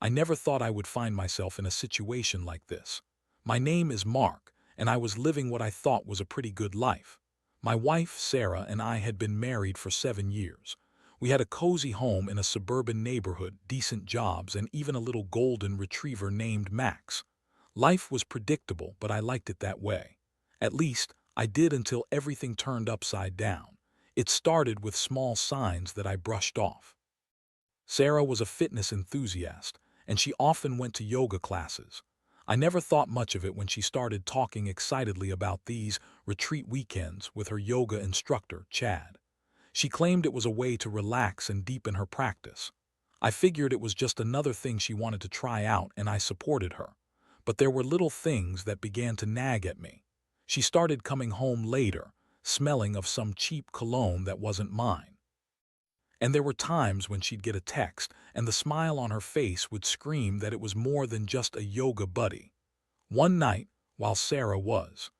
I never thought I would find myself in a situation like this. My name is Mark, and I was living what I thought was a pretty good life. My wife, Sarah, and I had been married for 7 years. We had a cozy home in a suburban neighborhood, decent jobs, and even a little golden retriever named Max. Life was predictable, but I liked it that way. At least, I did until everything turned upside down. It started with small signs that I brushed off. Sarah was a fitness enthusiast, and she often went to yoga classes. I never thought much of it when she started talking excitedly about these retreat weekends with her yoga instructor, Chad. She claimed it was a way to relax and deepen her practice. I figured it was just another thing she wanted to try out, and I supported her. But there were little things that began to nag at me. She started coming home later, smelling of some cheap cologne that wasn't mine. And there were times when she'd get a text, and the smile on her face would scream that it was more than just a yoga buddy. One night, while Sarah was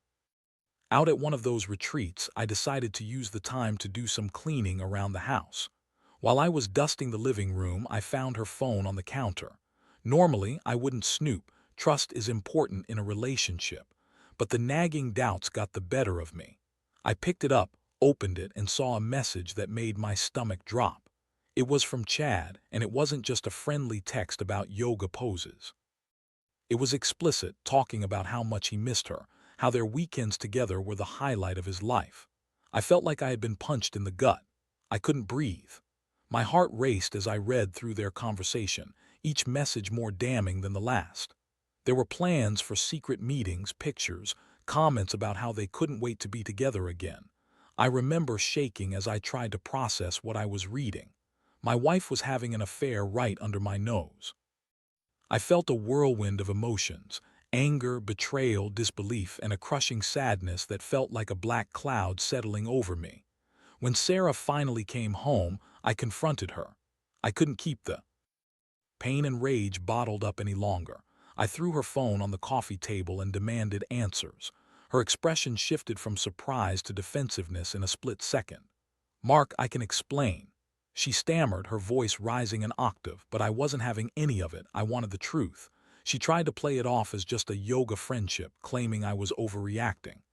out at one of those retreats, I decided to use the time to do some cleaning around the house. While I was dusting the living room, I found her phone on the counter. Normally, I wouldn't snoop. Trust is important in a relationship. But the nagging doubts got the better of me. I picked it up, opened it, and saw a message that made my stomach drop. It was from Chad, and it wasn't just a friendly text about yoga poses. It was explicit, talking about how much he missed her, how their weekends together were the highlight of his life. I felt like I had been punched in the gut. I couldn't breathe. My heart raced as I read through their conversation, each message more damning than the last. There were plans for secret meetings, pictures, comments about how they couldn't wait to be together again. I remember shaking as I tried to process what I was reading. My wife was having an affair right under my nose. I felt a whirlwind of emotions: anger, betrayal, disbelief, and a crushing sadness that felt like a black cloud settling over me. When Sarah finally came home, I confronted her. I couldn't keep the pain and rage bottled up any longer. I threw her phone on the coffee table and demanded answers. Her expression shifted from surprise to defensiveness in a split second. "Mark, I can explain." She stammered, her voice rising an octave, but I wasn't having any of it. I wanted the truth. She tried to play it off as just a yoga friendship, claiming I was overreacting.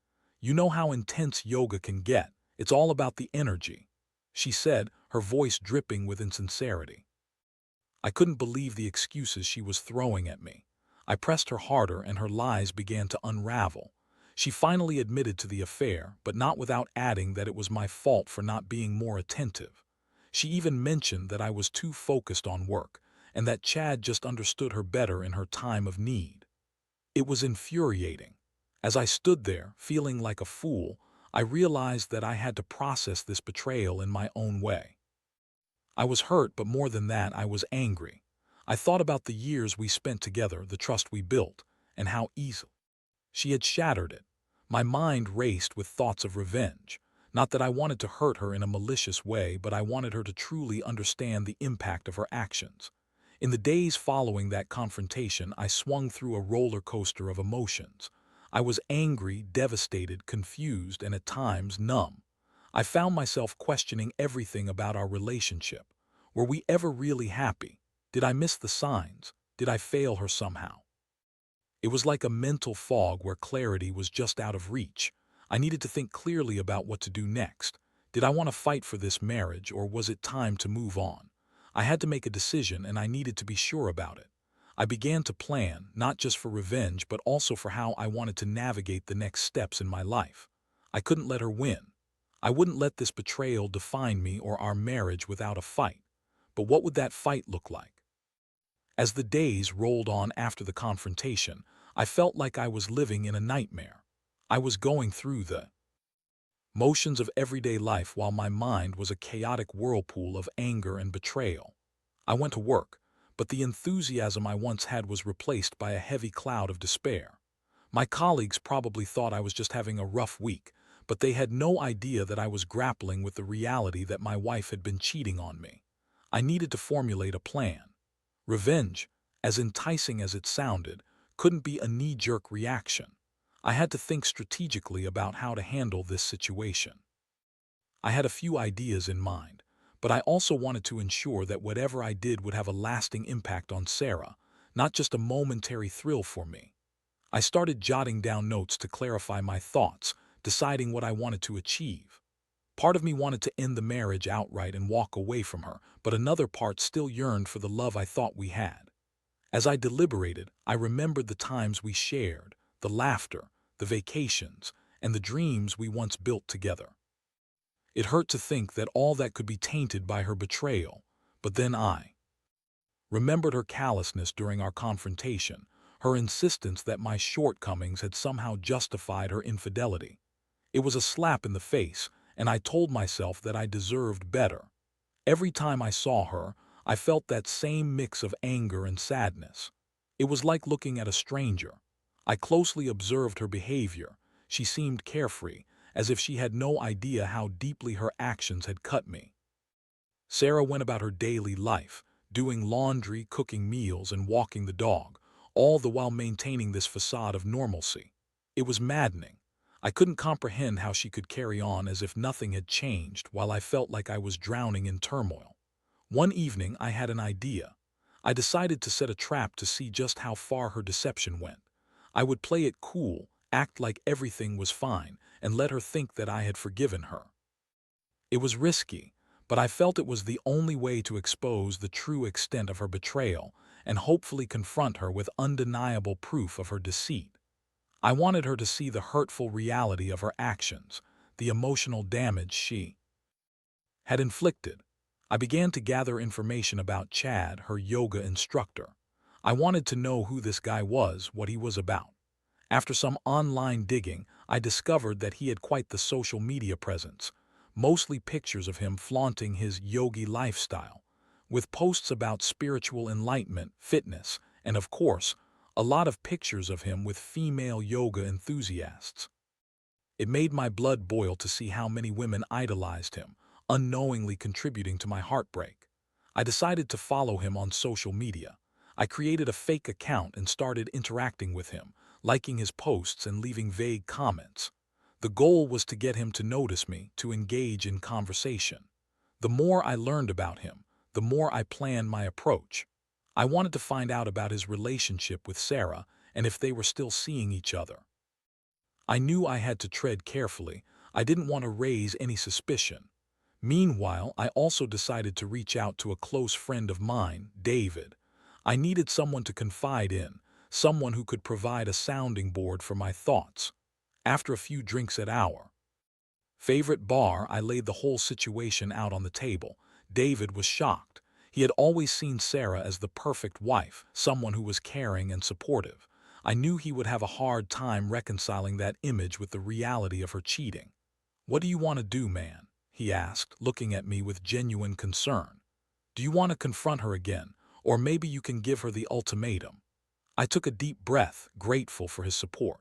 "You know how intense yoga can get. It's all about the energy," she said, her voice dripping with insincerity. I couldn't believe the excuses she was throwing at me. I pressed her harder, and her lies began to unravel. She finally admitted to the affair, but not without adding that it was my fault for not being more attentive. She even mentioned that I was too focused on work, and that Chad just understood her better in her time of need. It was infuriating. As I stood there, feeling like a fool, I realized that I had to process this betrayal in my own way. I was hurt, but more than that, I was angry. I thought about the years we spent together, the trust we built, and how easily she had shattered it. My mind raced with thoughts of revenge. Not that I wanted to hurt her in a malicious way, but I wanted her to truly understand the impact of her actions. In the days following that confrontation, I swung through a roller coaster of emotions. I was angry, devastated, confused, and at times numb. I found myself questioning everything about our relationship. Were we ever really happy? Did I miss the signs? Did I fail her somehow? It was like a mental fog where clarity was just out of reach. I needed to think clearly about what to do next. Did I want to fight for this marriage, or was it time to move on? I had to make a decision, and I needed to be sure about it. I began to plan, not just for revenge, but also for how I wanted to navigate the next steps in my life. I couldn't let her win. I wouldn't let this betrayal define me or our marriage without a fight. But what would that fight look like? As the days rolled on after the confrontation, I felt like I was living in a nightmare. I was going through the motions of everyday life while my mind was a chaotic whirlpool of anger and betrayal. I went to work, but the enthusiasm I once had was replaced by a heavy cloud of despair. My colleagues probably thought I was just having a rough week, but they had no idea that I was grappling with the reality that my wife had been cheating on me. I needed to formulate a plan. Revenge, as enticing as it sounded, couldn't be a knee-jerk reaction. I had to think strategically about how to handle this situation. I had a few ideas in mind, but I also wanted to ensure that whatever I did would have a lasting impact on Sarah, not just a momentary thrill for me. I started jotting down notes to clarify my thoughts, deciding what I wanted to achieve. Part of me wanted to end the marriage outright and walk away from her, but another part still yearned for the love I thought we had. As I deliberated, I remembered the times we shared, the laughter, the vacations, and the dreams we once built together. It hurt to think that all that could be tainted by her betrayal, but then I remembered her callousness during our confrontation, her insistence that my shortcomings had somehow justified her infidelity. It was a slap in the face, and I told myself that I deserved better. Every time I saw her, I felt that same mix of anger and sadness. It was like looking at a stranger. I closely observed her behavior. She seemed carefree, as if she had no idea how deeply her actions had cut me. Sarah went about her daily life, doing laundry, cooking meals, and walking the dog, all the while maintaining this facade of normalcy. It was maddening. I couldn't comprehend how she could carry on as if nothing had changed while I felt like I was drowning in turmoil. One evening, I had an idea. I decided to set a trap to see just how far her deception went. I would play it cool, act like everything was fine, and let her think that I had forgiven her. It was risky, but I felt it was the only way to expose the true extent of her betrayal and hopefully confront her with undeniable proof of her deceit. I wanted her to see the hurtful reality of her actions, the emotional damage she had inflicted. I began to gather information about Chad, her yoga instructor. I wanted to know who this guy was, what he was about. After some online digging, I discovered that he had quite the social media presence, mostly pictures of him flaunting his yogi lifestyle, with posts about spiritual enlightenment, fitness, and of course, a lot of pictures of him with female yoga enthusiasts. It made my blood boil to see how many women idolized him, unknowingly contributing to my heartbreak. I decided to follow him on social media. I created a fake account and started interacting with him, liking his posts and leaving vague comments. The goal was to get him to notice me, to engage in conversation. The more I learned about him, the more I planned my approach. I wanted to find out about his relationship with Sarah and if they were still seeing each other. I knew I had to tread carefully. I didn't want to raise any suspicion. Meanwhile, I also decided to reach out to a close friend of mine, David. I needed someone to confide in, someone who could provide a sounding board for my thoughts. After a few drinks at our favorite bar, I laid the whole situation out on the table. David was shocked. He had always seen Sarah as the perfect wife, someone who was caring and supportive. I knew he would have a hard time reconciling that image with the reality of her cheating. "What do you want to do, man?" he asked, looking at me with genuine concern. "Do you want to confront her again, or maybe you can give her the ultimatum?" I took a deep breath, grateful for his support.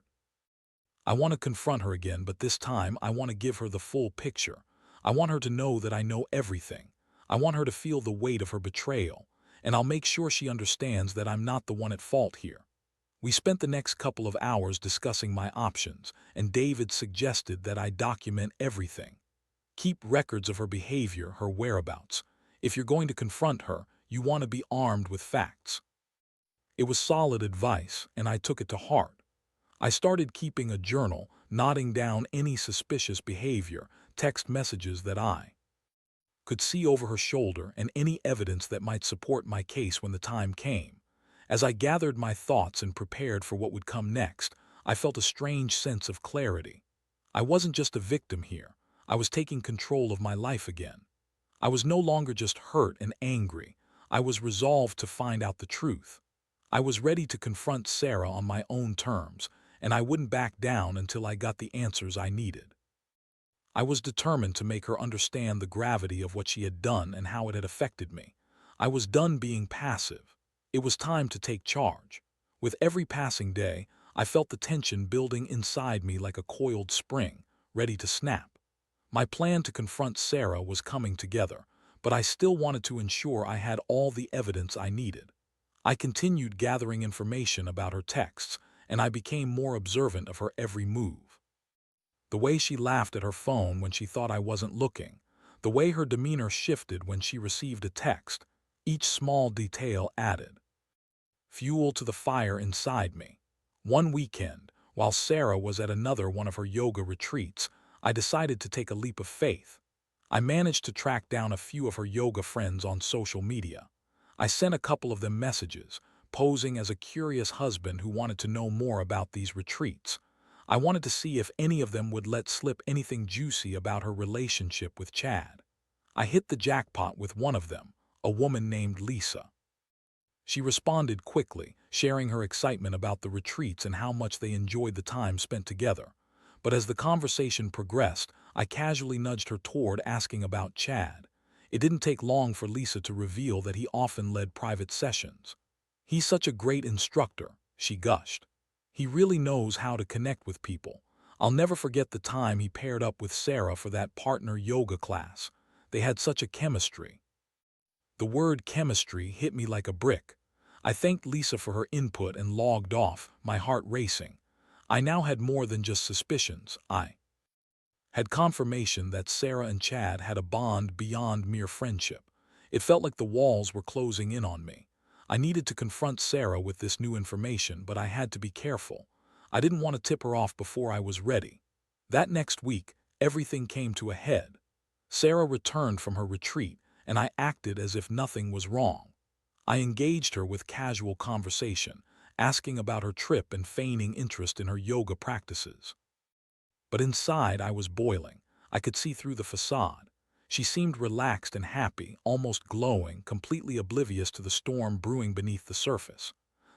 "I want to confront her again, but this time I want to give her the full picture. I want her to know that I know everything. I want her to feel the weight of her betrayal, and I'll make sure she understands that I'm not the one at fault here." We spent the next couple of hours discussing my options, and David suggested that I document everything. Keep records of her behavior, her whereabouts. If you're going to confront her, you want to be armed with facts. It was solid advice, and I took it to heart. I started keeping a journal, noting down any suspicious behavior, text messages that I could see over her shoulder, and any evidence that might support my case when the time came. As I gathered my thoughts and prepared for what would come next, I felt a strange sense of clarity. I wasn't just a victim here. I was taking control of my life again. I was no longer just hurt and angry. I was resolved to find out the truth. I was ready to confront Sarah on my own terms, and I wouldn't back down until I got the answers I needed. I was determined to make her understand the gravity of what she had done and how it had affected me. I was done being passive. It was time to take charge. With every passing day, I felt the tension building inside me like a coiled spring, ready to snap. My plan to confront Sarah was coming together, but I still wanted to ensure I had all the evidence I needed. I continued gathering information about her texts, and I became more observant of her every move. The way she laughed at her phone when she thought I wasn't looking, The way her demeanor shifted when she received a text, each small detail added fuel to the fire inside me. One weekend, while Sarah was at another one of her yoga retreats, I decided to take a leap of faith. I managed to track down a few of her yoga friends on social media. I sent a couple of them messages, posing as a curious husband who wanted to know more about these retreats. I wanted to see if any of them would let slip anything juicy about her relationship with Chad. I hit the jackpot with one of them, a woman named Lisa. She responded quickly, sharing her excitement about the retreats and how much they enjoyed the time spent together. But as the conversation progressed, I casually nudged her toward asking about Chad. It didn't take long for Lisa to reveal that he often led private sessions. "He's such a great instructor," she gushed. "He really knows how to connect with people. I'll never forget the time he paired up with Sarah for that partner yoga class. They had such a chemistry." The word chemistry hit me like a brick. I thanked Lisa for her input and logged off, my heart racing. I now had more than just suspicions. I had confirmation that Sarah and Chad had a bond beyond mere friendship. It felt like the walls were closing in on me. I needed to confront Sarah with this new information, but I had to be careful. I didn't want to tip her off before I was ready. That next week, everything came to a head. Sarah returned from her retreat, and I acted as if nothing was wrong. I engaged her with casual conversation, asking about her trip and feigning interest in her yoga practices. But inside I was boiling. I could see through the facade. She seemed relaxed and happy, almost glowing, completely oblivious to the storm brewing beneath the surface.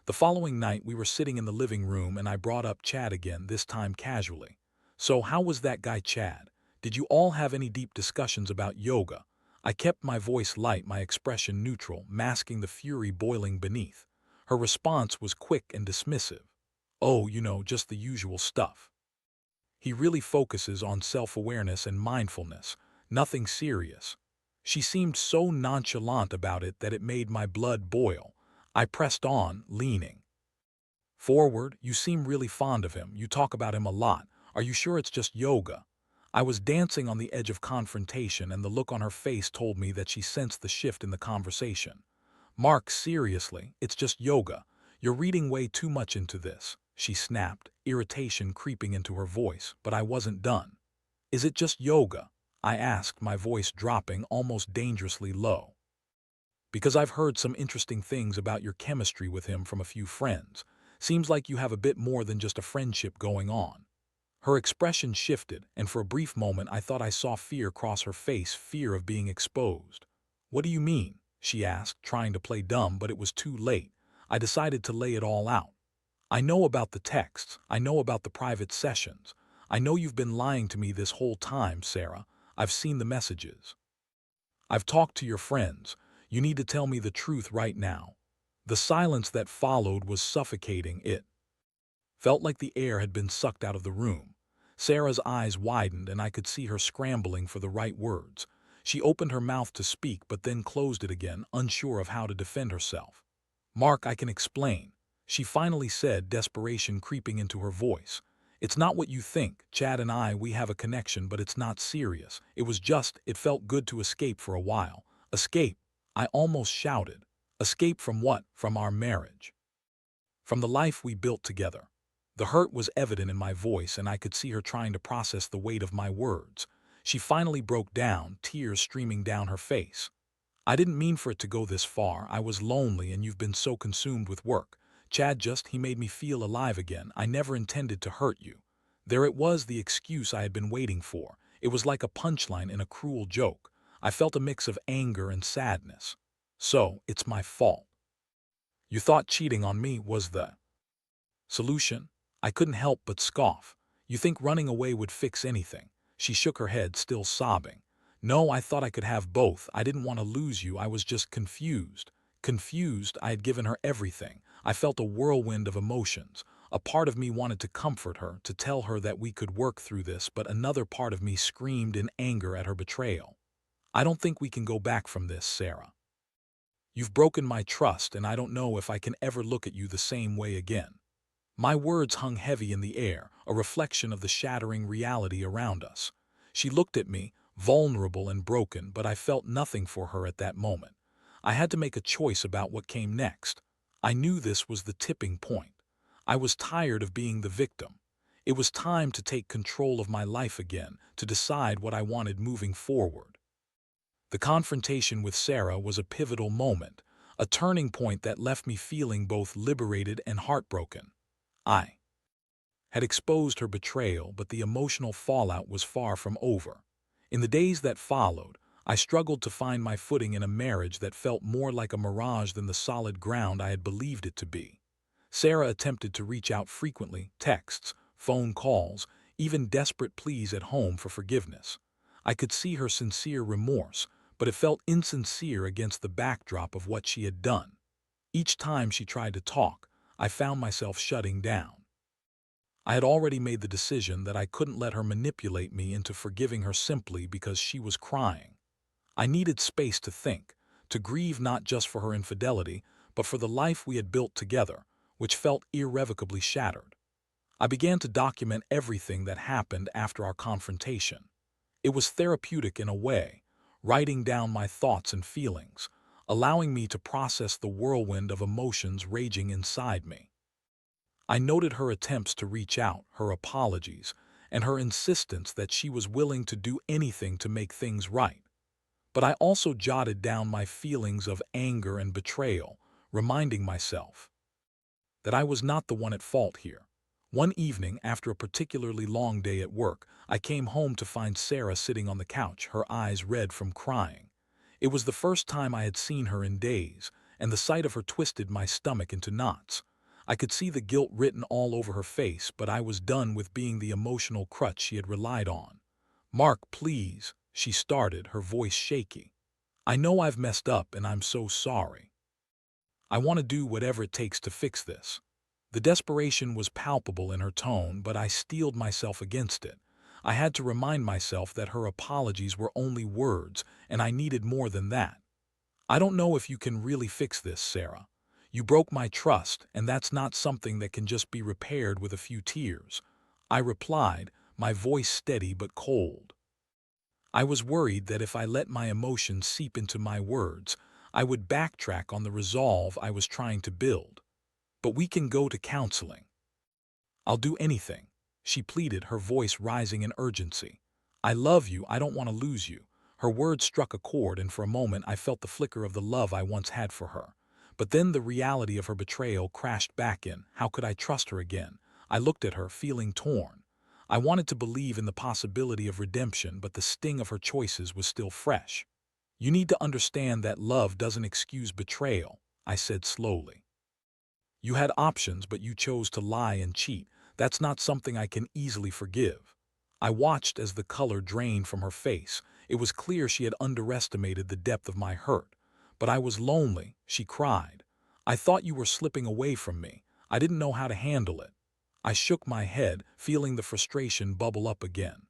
The following night we were sitting in the living room and I brought up Chad again, this time casually. "So how was that guy Chad? Did you all have any deep discussions about yoga?" I kept my voice light, my expression neutral, masking the fury boiling beneath. Her response was quick and dismissive. "Oh, just the usual stuff. He really focuses on self-awareness and mindfulness, nothing serious." She seemed so nonchalant about it that it made my blood boil. I pressed on, leaning forward. "You seem really fond of him. You talk about him a lot. Are you sure it's just yoga?" I was dancing on the edge of confrontation, and the look on her face told me that she sensed the shift in the conversation. "Mark, seriously, it's just yoga. You're reading way too much into this," she snapped, irritation creeping into her voice, but I wasn't done. "Is it just yoga?" I asked, my voice dropping almost dangerously low. "Because I've heard some interesting things about your chemistry with him from a few friends. Seems like you have a bit more than just a friendship going on." Her expression shifted, and for a brief moment I thought I saw fear cross her face, fear of being exposed. "What do you mean?" she asked, trying to play dumb, but it was too late. I decided to lay it all out. "I know about the texts. I know about the private sessions. I know you've been lying to me this whole time, Sarah. I've seen the messages. I've talked to your friends. You need to tell me the truth right now." The silence that followed was suffocating. It felt like the air had been sucked out of the room. Sarah's eyes widened, and I could see her scrambling for the right words. She opened her mouth to speak, but then closed it again, unsure of how to defend herself. "Mark, I can explain," she finally said, desperation creeping into her voice. "It's not what you think. Chad and we have a connection, but it's not serious. It felt good to escape for a while." "Escape?" I almost shouted. "Escape from what?" "From our marriage. From the life we built together." The hurt was evident in my voice, and I could see her trying to process the weight of my words. She finally broke down, tears streaming down her face. "I didn't mean for it to go this far. I was lonely, and you've been so consumed with work. He made me feel alive again. I never intended to hurt you." There it was, the excuse I had been waiting for. It was like a punchline in a cruel joke. I felt a mix of anger and sadness. "So, it's my fault. You thought cheating on me was the solution?" I couldn't help but scoff. "You think running away would fix anything?" She shook her head, still sobbing. "No, I thought I could have both. I didn't want to lose you. I was just confused." Confused? I had given her everything. I felt a whirlwind of emotions. A part of me wanted to comfort her, to tell her that we could work through this, but another part of me screamed in anger at her betrayal. "I don't think we can go back from this, Sarah. You've broken my trust, and I don't know if I can ever look at you the same way again." My words hung heavy in the air, a reflection of the shattering reality around us. She looked at me, vulnerable and broken, but I felt nothing for her at that moment. I had to make a choice about what came next. I knew this was the tipping point. I was tired of being the victim. It was time to take control of my life again, to decide what I wanted moving forward. The confrontation with Sarah was a pivotal moment, a turning point that left me feeling both liberated and heartbroken. I had exposed her betrayal, but the emotional fallout was far from over. In the days that followed, I struggled to find my footing in a marriage that felt more like a mirage than the solid ground I had believed it to be. Sarah attempted to reach out frequently, texts, phone calls, even desperate pleas at home for forgiveness. I could see her sincere remorse, but it felt insincere against the backdrop of what she had done. Each time she tried to talk, I found myself shutting down. I had already made the decision that I couldn't let her manipulate me into forgiving her simply because she was crying. I needed space to think, to grieve not just for her infidelity, but for the life we had built together, which felt irrevocably shattered. I began to document everything that happened after our confrontation. It was therapeutic in a way, writing down my thoughts and feelings, allowing me to process the whirlwind of emotions raging inside me. I noted her attempts to reach out, her apologies, and her insistence that she was willing to do anything to make things right. But I also jotted down my feelings of anger and betrayal, reminding myself that I was not the one at fault here. One evening, after a particularly long day at work, I came home to find Sarah sitting on the couch, her eyes red from crying. It was the first time I had seen her in days, and the sight of her twisted my stomach into knots. I could see the guilt written all over her face, but I was done with being the emotional crutch she had relied on. "Mark, please," she started, her voice shaky. "I know I've messed up and I'm so sorry. I want to do whatever it takes to fix this." The desperation was palpable in her tone, but I steeled myself against it. I had to remind myself that her apologies were only words, and I needed more than that. "I don't know if you can really fix this, Sarah. You broke my trust, and that's not something that can just be repaired with a few tears," I replied, my voice steady but cold. I was worried that if I let my emotions seep into my words, I would backtrack on the resolve I was trying to build. "But we can go to counseling. I'll do anything," she pleaded, her voice rising in urgency. "I love you, I don't want to lose you." Her words struck a chord, and for a moment I felt the flicker of the love I once had for her. But then the reality of her betrayal crashed back in. How could I trust her again? I looked at her, feeling torn. I wanted to believe in the possibility of redemption, but the sting of her choices was still fresh. "You need to understand that love doesn't excuse betrayal," I said slowly. "You had options, but you chose to lie and cheat. That's not something I can easily forgive." I watched as the color drained from her face. It was clear she had underestimated the depth of my hurt. "But I was lonely," she cried. "I thought you were slipping away from me. I didn't know how to handle it." I shook my head, feeling the frustration bubble up again.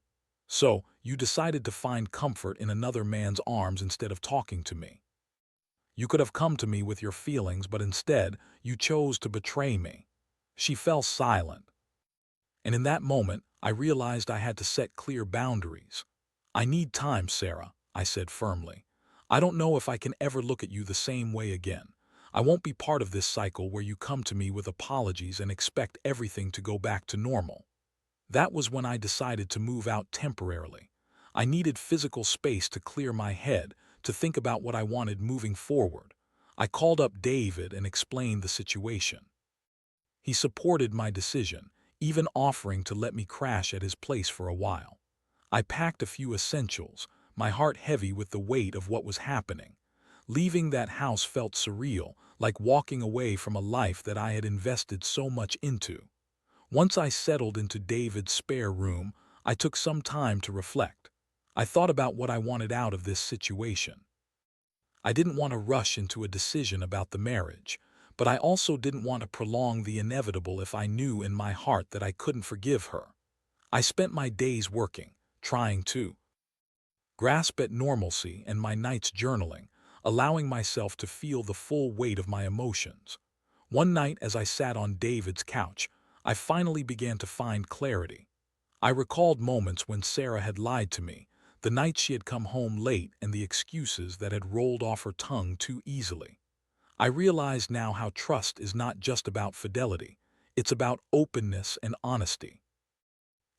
"So, you decided to find comfort in another man's arms instead of talking to me. You could have come to me with your feelings, but instead, you chose to betray me." She fell silent, and in that moment, I realized I had to set clear boundaries. "I need time, Sarah," I said firmly. "I don't know if I can ever look at you the same way again. I won't be part of this cycle where you come to me with apologies and expect everything to go back to normal." That was when I decided to move out temporarily. I needed physical space to clear my head, to think about what I wanted moving forward. I called up David and explained the situation. He supported my decision, even offering to let me crash at his place for a while. I packed a few essentials, my heart heavy with the weight of what was happening. Leaving that house felt surreal, like walking away from a life that I had invested so much into. Once I settled into David's spare room, I took some time to reflect. I thought about what I wanted out of this situation. I didn't want to rush into a decision about the marriage, but I also didn't want to prolong the inevitable if I knew in my heart that I couldn't forgive her. I spent my days working, trying to grasp at normalcy, and my nights journaling, allowing myself to feel the full weight of my emotions. One night, as I sat on David's couch, I finally began to find clarity. I recalled moments when Sarah had lied to me, the nights she had come home late and the excuses that had rolled off her tongue too easily. I realized now how trust is not just about fidelity, it's about openness and honesty.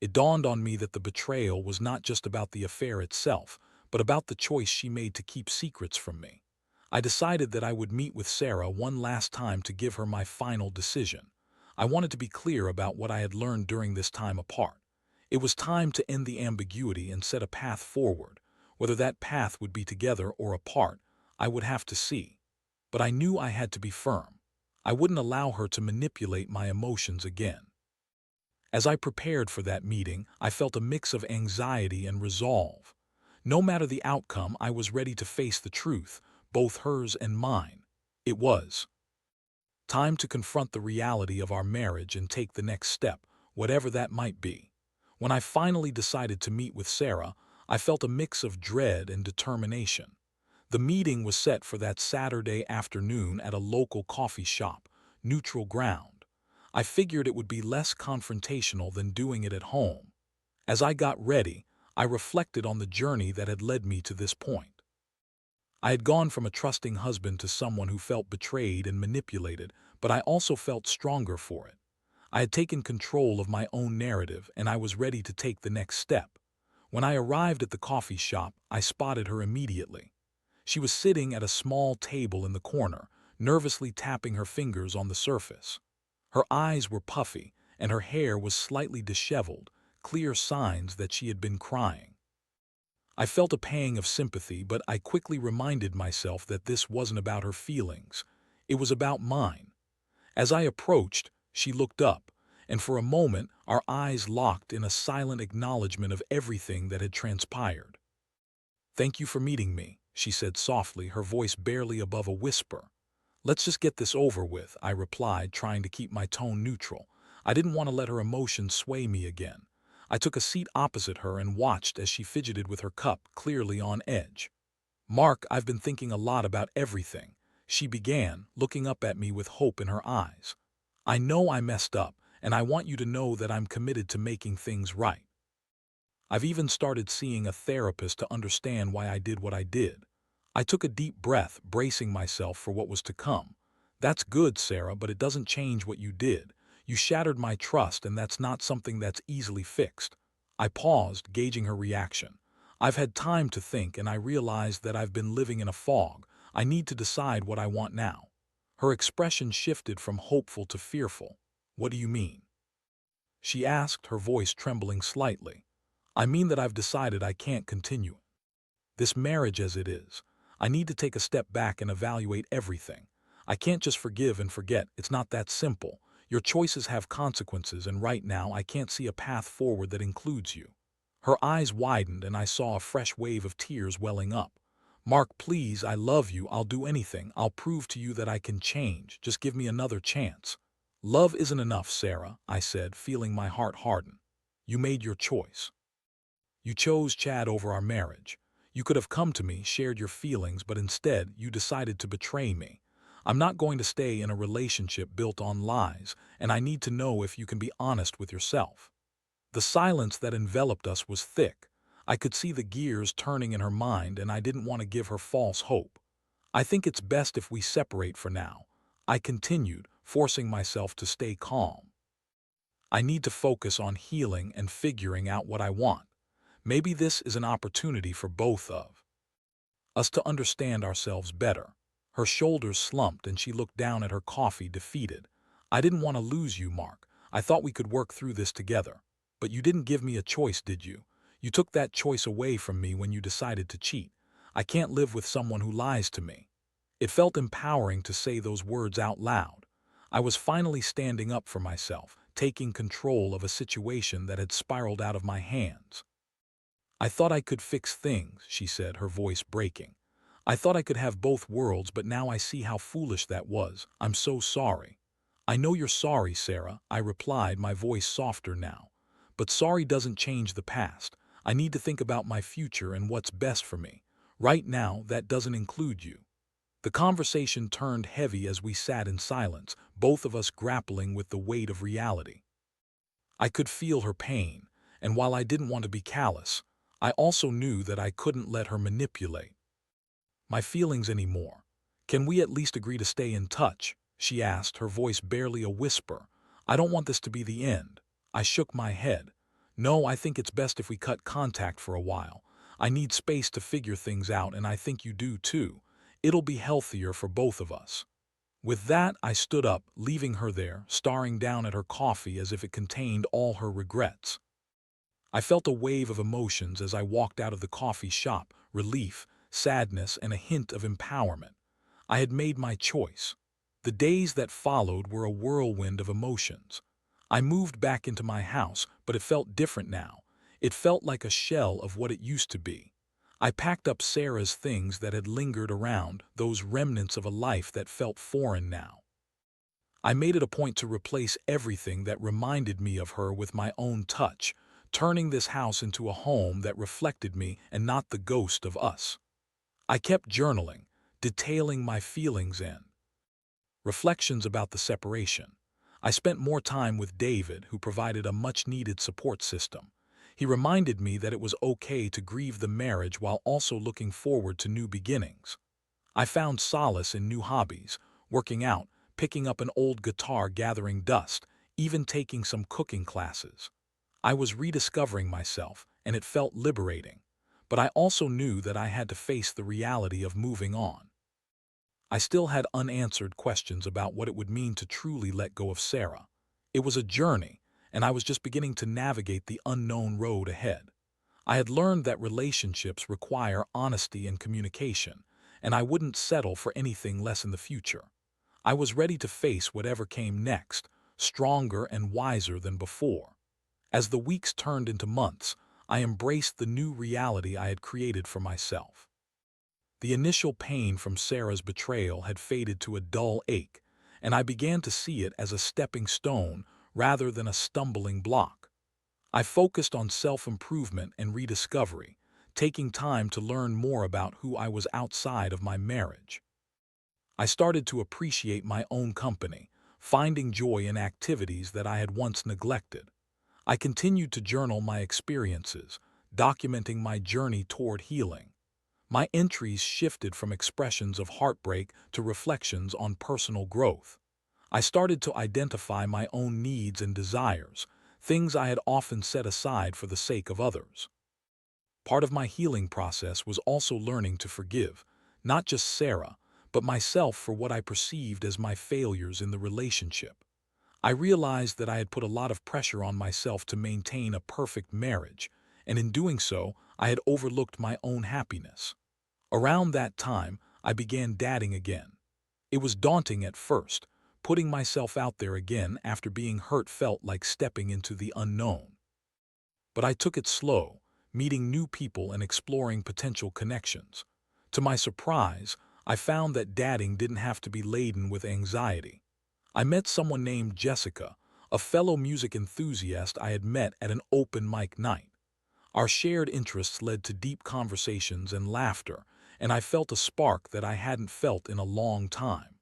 It dawned on me that the betrayal was not just about the affair itself, but about the choice she made to keep secrets from me. I decided that I would meet with Sarah one last time to give her my final decision. I wanted to be clear about what I had learned during this time apart. It was time to end the ambiguity and set a path forward. Whether that path would be together or apart, I would have to see. But I knew I had to be firm. I wouldn't allow her to manipulate my emotions again. As I prepared for that meeting, I felt a mix of anxiety and resolve. No matter the outcome, I was ready to face the truth, both hers and mine. It was time to confront the reality of our marriage and take the next step, whatever that might be. When I finally decided to meet with Sarah, I felt a mix of dread and determination. The meeting was set for that Saturday afternoon at a local coffee shop, neutral ground. I figured it would be less confrontational than doing it at home. As I got ready, I reflected on the journey that had led me to this point. I had gone from a trusting husband to someone who felt betrayed and manipulated, but I also felt stronger for it. I had taken control of my own narrative, and I was ready to take the next step. When I arrived at the coffee shop, I spotted her immediately. She was sitting at a small table in the corner, nervously tapping her fingers on the surface. Her eyes were puffy, and her hair was slightly disheveled, clear signs that she had been crying. I felt a pang of sympathy, but I quickly reminded myself that this wasn't about her feelings. It was about mine. As I approached, she looked up, and for a moment our eyes locked in a silent acknowledgement of everything that had transpired. "Thank you for meeting me," she said softly, her voice barely above a whisper. "Let's just get this over with," I replied, trying to keep my tone neutral. I didn't want to let her emotions sway me again. I took a seat opposite her and watched as she fidgeted with her cup, clearly on edge. "Mark, I've been thinking a lot about everything," she began, looking up at me with hope in her eyes. "I know I messed up, and I want you to know that I'm committed to making things right. I've even started seeing a therapist to understand why I did what I did." I took a deep breath, bracing myself for what was to come. "That's good, Sarah, but it doesn't change what you did. You shattered my trust, and that's not something that's easily fixed." I paused, gauging her reaction. I've had time to think, and I realized that I've been living in a fog. I need to decide what I want now. Her expression shifted from hopeful to fearful. "What do you mean?" she asked, her voice trembling slightly. "I mean that I've decided I can't continue this marriage as it is. I need to take a step back and evaluate everything. I can't just forgive and forget. It's not that simple. Your choices have consequences, and right now I can't see a path forward that includes you." Her eyes widened, and I saw a fresh wave of tears welling up. "Mark, please, I love you. I'll do anything. I'll prove to you that I can change. Just give me another chance." "Love isn't enough, Sarah," I said, feeling my heart harden. "You made your choice. You chose Chad over our marriage. You could have come to me, shared your feelings, but instead you decided to betray me. I'm not going to stay in a relationship built on lies, and I need to know if you can be honest with yourself." The silence that enveloped us was thick. I could see the gears turning in her mind, and I didn't want to give her false hope. "I think it's best if we separate for now," I continued, forcing myself to stay calm. "I need to focus on healing and figuring out what I want. Maybe this is an opportunity for both of us to understand ourselves better." Her shoulders slumped and she looked down at her coffee, defeated. "I didn't want to lose you, Mark. I thought we could work through this together. But you didn't give me a choice, did you? You took that choice away from me when you decided to cheat. I can't live with someone who lies to me." It felt empowering to say those words out loud. I was finally standing up for myself, taking control of a situation that had spiraled out of my hands. "I thought I could fix things," she said, her voice breaking. "I thought I could have both worlds, but now I see how foolish that was. I'm so sorry." "I know you're sorry, Sarah," I replied, my voice softer now. "But sorry doesn't change the past. I need to think about my future and what's best for me. Right now, that doesn't include you." The conversation turned heavy as we sat in silence, both of us grappling with the weight of reality. I could feel her pain, and while I didn't want to be callous, I also knew that I couldn't let her manipulate my feelings anymore. "Can we at least agree to stay in touch?" she asked, her voice barely a whisper. "I don't want this to be the end." I shook my head. "No, I think it's best if we cut contact for a while. I need space to figure things out, and I think you do too. It'll be healthier for both of us." With that, I stood up, leaving her there, staring down at her coffee as if it contained all her regrets. I felt a wave of emotions as I walked out of the coffee shop: relief, sadness, and a hint of empowerment. I had made my choice. The days that followed were a whirlwind of emotions. I moved back into my house, but it felt different now. It felt like a shell of what it used to be. I packed up Sarah's things that had lingered around, those remnants of a life that felt foreign now. I made it a point to replace everything that reminded me of her with my own touch, turning this house into a home that reflected me and not the ghost of us. I kept journaling, detailing my feelings and reflections about the separation. I spent more time with David, who provided a much-needed support system. He reminded me that it was okay to grieve the marriage while also looking forward to new beginnings. I found solace in new hobbies: working out, picking up an old guitar, gathering dust, even taking some cooking classes. I was rediscovering myself, and it felt liberating. But I also knew that I had to face the reality of moving on. I still had unanswered questions about what it would mean to truly let go of Sarah. It was a journey, and I was just beginning to navigate the unknown road ahead. I had learned that relationships require honesty and communication, and I wouldn't settle for anything less in the future. I was ready to face whatever came next, stronger and wiser than before. As the weeks turned into months, I embraced the new reality I had created for myself. The initial pain from Sarah's betrayal had faded to a dull ache, and I began to see it as a stepping stone rather than a stumbling block. I focused on self-improvement and rediscovery, taking time to learn more about who I was outside of my marriage. I started to appreciate my own company, finding joy in activities that I had once neglected. I continued to journal my experiences, documenting my journey toward healing. My entries shifted from expressions of heartbreak to reflections on personal growth. I started to identify my own needs and desires, things I had often set aside for the sake of others. Part of my healing process was also learning to forgive, not just Sarah, but myself for what I perceived as my failures in the relationship. I realized that I had put a lot of pressure on myself to maintain a perfect marriage, and in doing so, I had overlooked my own happiness. Around that time, I began dating again. It was daunting at first. Putting myself out there again after being hurt felt like stepping into the unknown. But I took it slow, meeting new people and exploring potential connections. To my surprise, I found that dating didn't have to be laden with anxiety. I met someone named Jessica, a fellow music enthusiast I had met at an open mic night. Our shared interests led to deep conversations and laughter, and I felt a spark that I hadn't felt in a long time.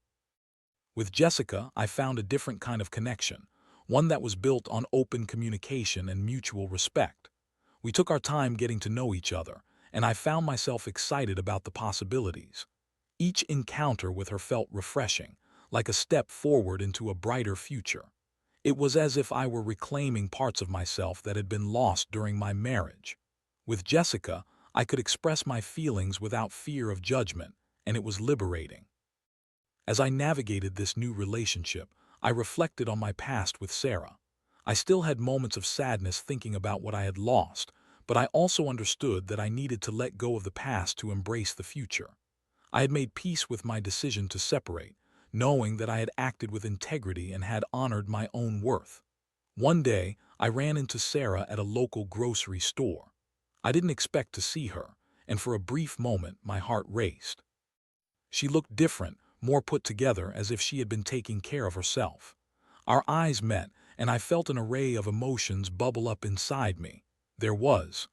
With Jessica, I found a different kind of connection, one that was built on open communication and mutual respect. We took our time getting to know each other, and I found myself excited about the possibilities. Each encounter with her felt refreshing, like a step forward into a brighter future. It was as if I were reclaiming parts of myself that had been lost during my marriage. With Jessica, I could express my feelings without fear of judgment, and it was liberating. As I navigated this new relationship, I reflected on my past with Sarah. I still had moments of sadness thinking about what I had lost, but I also understood that I needed to let go of the past to embrace the future. I had made peace with my decision to separate, knowing that I had acted with integrity and had honored my own worth. One day, I ran into Sarah at a local grocery store. I didn't expect to see her, and for a brief moment my heart raced. She looked different, more put together, as if she had been taking care of herself. Our eyes met, and I felt an array of emotions bubble up inside me. There was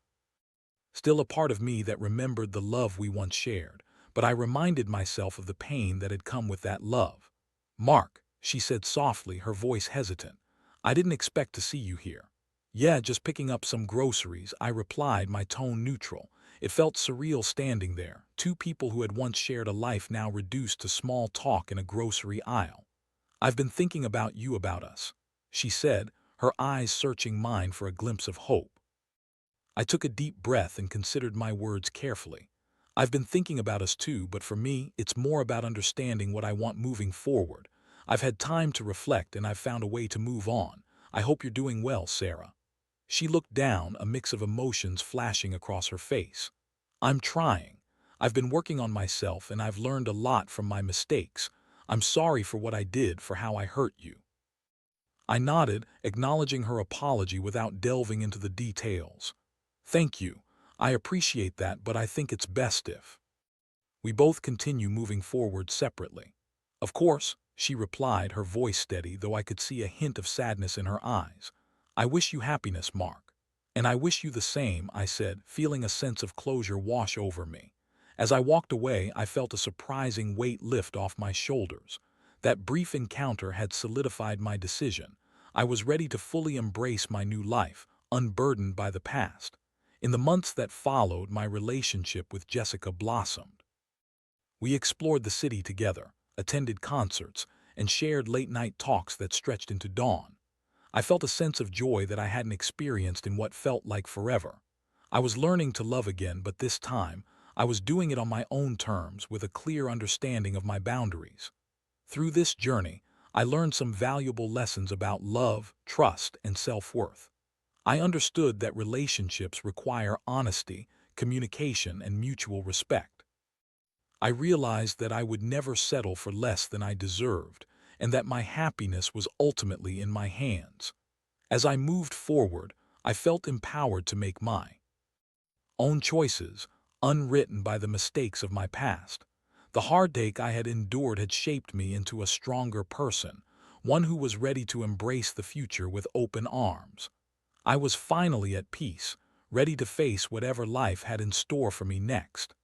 still a part of me that remembered the love we once shared, but I reminded myself of the pain that had come with that love. "Mark," she said softly, her voice hesitant, "I didn't expect to see you here. Yeah, just picking up some groceries, I replied, my tone neutral. It felt surreal standing there, two people who had once shared a life now reduced to small talk in a grocery aisle. I've been thinking about you, about us, she said, her eyes searching mine for a glimpse of hope. I took a deep breath and considered my words carefully. I've been thinking about us too, but for me, it's more about understanding what I want moving forward. I've had time to reflect and I've found a way to move on. I hope you're doing well, Sarah. She looked down, a mix of emotions flashing across her face. I'm trying. I've been working on myself and I've learned a lot from my mistakes. I'm sorry for what I did, for how I hurt you. I nodded, acknowledging her apology without delving into the details. Thank you. I appreciate that, but I think it's best if we both continue moving forward separately. Of course, she replied, her voice steady, though I could see a hint of sadness in her eyes. I wish you happiness, Mark. And I wish you the same, I said, feeling a sense of closure wash over me. As I walked away, I felt a surprising weight lift off my shoulders. That brief encounter had solidified my decision. I was ready to fully embrace my new life, unburdened by the past. In the months that followed, my relationship with Jessica blossomed. We explored the city together, attended concerts, and shared late-night talks that stretched into dawn. I felt a sense of joy that I hadn't experienced in what felt like forever. I was learning to love again, but this time, I was doing it on my own terms with a clear understanding of my boundaries. Through this journey, I learned some valuable lessons about love, trust, and self-worth. I understood that relationships require honesty, communication, and mutual respect. I realized that I would never settle for less than I deserved, and that my happiness was ultimately in my hands. As I moved forward, I felt empowered to make my own choices, unwritten by the mistakes of my past. The heartache I had endured had shaped me into a stronger person, one who was ready to embrace the future with open arms. I was finally at peace, ready to face whatever life had in store for me next.